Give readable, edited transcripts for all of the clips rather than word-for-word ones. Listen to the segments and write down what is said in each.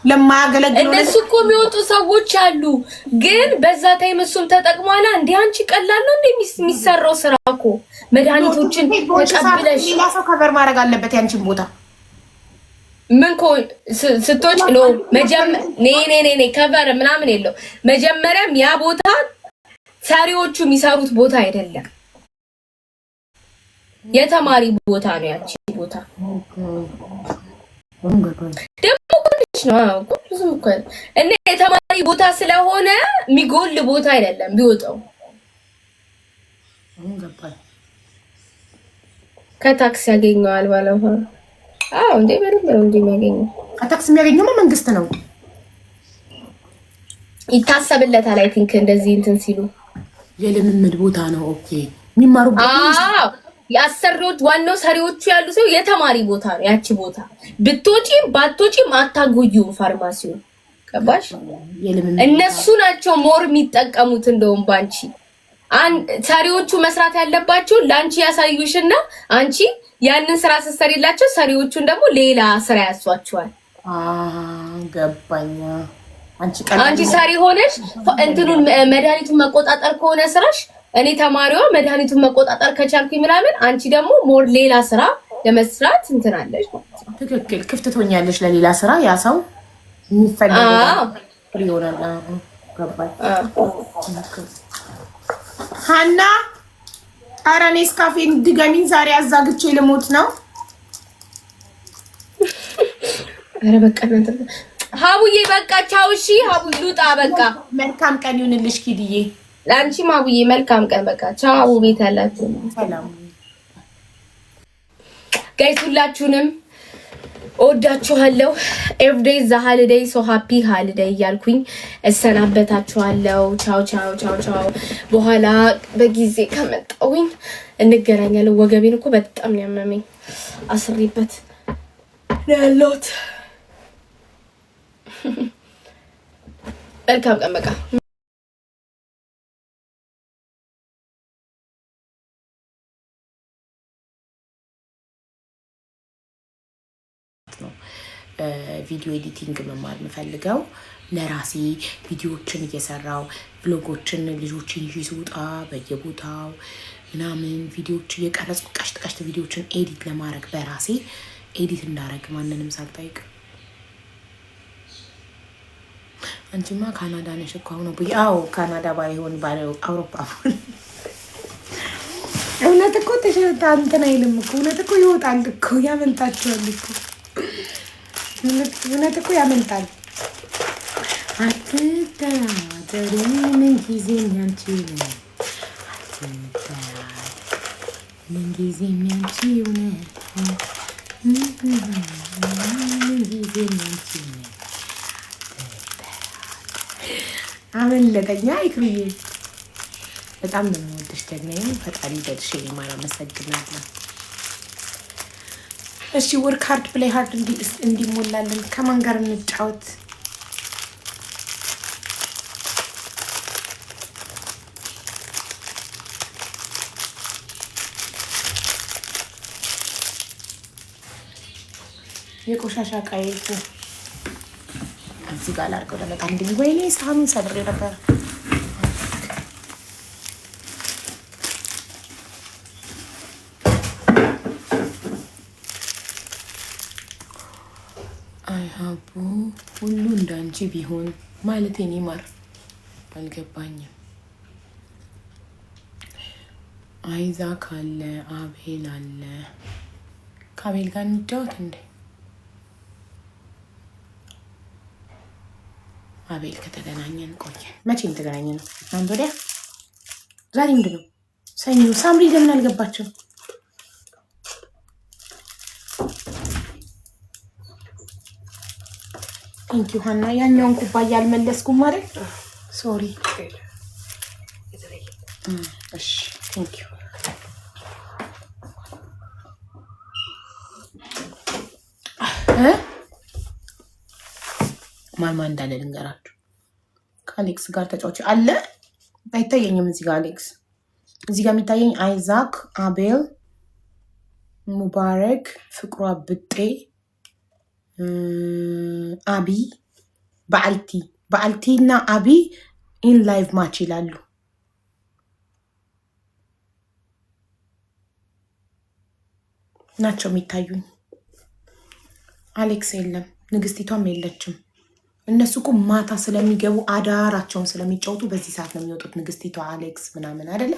ለማያገለግሉ እነሱ እኮ የሚወጡ ሰዎች አሉ። ግን በዛ ታይም እሱም ተጠቅሟላ። እንዴ አንቺ ቀላል ነው እንዴ የሚሰራው ስራ እኮ መድኃኒቶችን ተቀብለሽ ሌላ ሰው ከበር ማድረግ አለበት ያንቺን ቦታ። ምን ኮ ስትወጪ ነው ኔ ከበር ምናምን የለው። መጀመሪያም ያ ቦታ ሰሪዎቹ የሚሰሩት ቦታ አይደለም፣ የተማሪ ቦታ ነው ያቺ ቦታ። ደግሞ ትንሽ ነው ብዙ እኮ እና የተማሪ ቦታ ስለሆነ የሚጎል ቦታ አይደለም ቢወጣው። ከታክስ ያገኘዋል ባለፈ። አዎ እንዴ በደንብ ነው እንዴ የሚያገኘው። ከታክስ የሚያገኘው መንግስት ነው፣ ይታሰብለታል። አይ ቲንክ እንደዚህ እንትን ሲሉ የልምምድ ቦታ ነው። ኦኬ የሚማሩበት። አዎ ያሰሪዎች ዋናው ሰሪዎቹ ያሉ ሰው የተማሪ ቦታ ነው ያቺ ቦታ። ብትወጪም ባትወጪም አታጎዩም ፋርማሲው። ገባሽ? እነሱ ናቸው ሞር የሚጠቀሙት። እንደውም ባንቺ ሰሪዎቹ መስራት ያለባቸው ላንቺ ያሳዩሽና አንቺ ያንን ስራ ስትሰሪላቸው ሰሪዎቹን ደግሞ ሌላ ስራ ያሷቸዋል። ገባኝ። አንቺ ሰሪ ሆነሽ እንትኑን መድኃኒቱን መቆጣጠር ከሆነ ስራሽ፣ እኔ ተማሪዋ መድኃኒቱን መቆጣጠር ከቻልኩኝ ምናምን፣ አንቺ ደግሞ ሞር ሌላ ስራ ለመስራት እንትናለሽ። ትክክል። ክፍት ትሆኛለሽ ለሌላ ስራ። ያ ሰው የሚፈልገው ይሆናል። ገባኝ። ሀና ኧረ እኔ እስካፌን ድገሚኝ። ዛሬ አዛግቼ ልሞት ነው። ኧረ በቃ እናንተ ሀቡዬ በቃ ቻው። እሺ ሀቡ ልውጣ በቃ። መልካም ቀን ይሁንልሽ ኪድዬ። ለአንቺም ሀቡዬ መልካም ቀን። በቃ ቻው። ቤት ያላችሁ ሰላም ጋይስ፣ ሁላችሁንም እወዳችኋለሁ። ኤቭሪዴይ ዘ ሃሊዴይ ሶ ሃፒ ሃሊዴይ እያልኩኝ እሰናበታችኋለሁ። ቻው ቻው ቻው ቻው። በኋላ በጊዜ ከመጣሁኝ እንገናኛለን። ወገቤን እኮ በጣም ነው ያመመኝ፣ አስሪበት ያለሁት። መልካም ቀን በቃ። ቪዲዮ ኤዲቲንግ መማር የምፈልገው ለራሴ ቪዲዮዎችን እየሰራው ብሎጎችን ልጆችን ይዤ ስወጣ በየቦታው ምናምን ቪዲዮዎች እየቀረጽ ቀሽት ቪዲዮዎችን ኤዲት ለማድረግ በራሴ ኤዲት እንዳረግ ማንንም ሳልጠይቅ። አንቺማ ካናዳ ነሽ እኮ አሁን ነው። አዎ ካናዳ ባይሆን ባለው አውሮፓ እውነት እኮ ተሸታ እንትን አይልም እኮ እውነት እኮ ይወጣል እኮ ያመልጣቸዋል እኮ እውነት እኮ ያመልጣል። አትደራደሪ ምን ጊዜም ያንቺ ነው። አትደራደሪ ምን ጊዜም ያንቺ ነው። ምን ጊዜም ያንቺ ነው። አመለጠኛ ይክሩዬ። በጣም ነው የምወድሽ ደግናዬ። ፈጣሪ በልሽ የማር አመሰግናለሁ። እሺ ወርክ ሃርድ ፕሌይ ሃርድ እንዲሞላልን ከማን ጋር እንጫወት? የቆሻሻ ቃይ እዚህ ጋር ላድርገው ለመጣ እንዴ። ወይኔ ሳህኑን ሰብሬ ነበር። አይሀቡ ሁሉ እንዳንቺ ቢሆን ማለት የኔ ማር አልገባኝም። አይዛክ አለ፣ አቤል አለ። ከአቤል ጋር እንጫወት እንዴ? አቤል ከተገናኘን ቆየ። መቼ ተገናኘን ነው? አንድ ወዲያ። ዛሬ ምንድን ነው? ሰኞ። ሳምሪ ለምን አልገባቸው? ቴንክ ዩ ሀና። ያኛውን ኩባያ አልመለስኩም ማለት ሶሪ። እሺ ቴንክ ዩ። ማን እንዳለ ልንገራችሁ። ከአሌክስ ጋር ተጫዋች አለ። አይታየኝም እዚህ ጋር አሌክስ። እዚህ ጋር የሚታየኝ አይዛክ፣ አቤል፣ ሙባረክ፣ ፍቅሯ ብጤ፣ አቢ በአልቲና አቢ ኢን ላይቭ ማች ይላሉ ናቸው የሚታዩኝ። አሌክስ የለም፣ ንግስቲቷም የለችም። እነሱ እኮ ማታ ስለሚገቡ አዳራቸውን ስለሚጫወቱ በዚህ ሰዓት ነው የሚወጡት። ንግስቲቷ አሌክስ ምናምን አይደለ?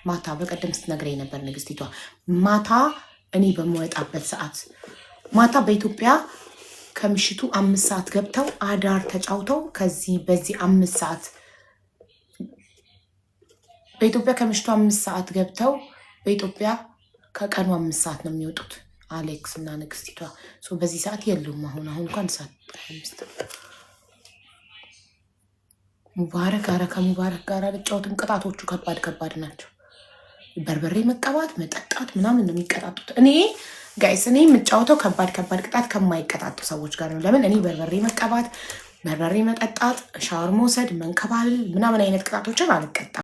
ማታ በቀደም ስትነግረኝ ነበር ንግስቲቷ። ማታ እኔ በምወጣበት ሰዓት ማታ በኢትዮጵያ ከምሽቱ 5 ሰዓት ገብተው አዳር ተጫውተው በዚህ 5 ሰዓት በኢትዮጵያ ከምሽቱ 5 ሰዓት ገብተው በኢትዮጵያ ከቀኑ 5 ሰዓት ነው የሚወጡት አሌክስ እና ንግስቲቷ። በዚህ ሰዓት የሉም። አሁን እንኳን ሰዓት 5 ሙባረክ ከሙባረክ ጋር አልጫወትም። ቅጣቶቹ ከባድ ናቸው። በርበሬ መቀባት መጠጣት ምናምን ነው የሚቀጣጡት። እኔ ጋይስ የምጫወተው ከባድ ቅጣት ከማይቀጣጡ ሰዎች ጋር ነው። ለምን? እኔ በርበሬ መቀባት፣ በርበሬ መጠጣት፣ ሻወር መውሰድ፣ መንከባለል ምናምን አይነት ቅጣቶችን አልቀጣም።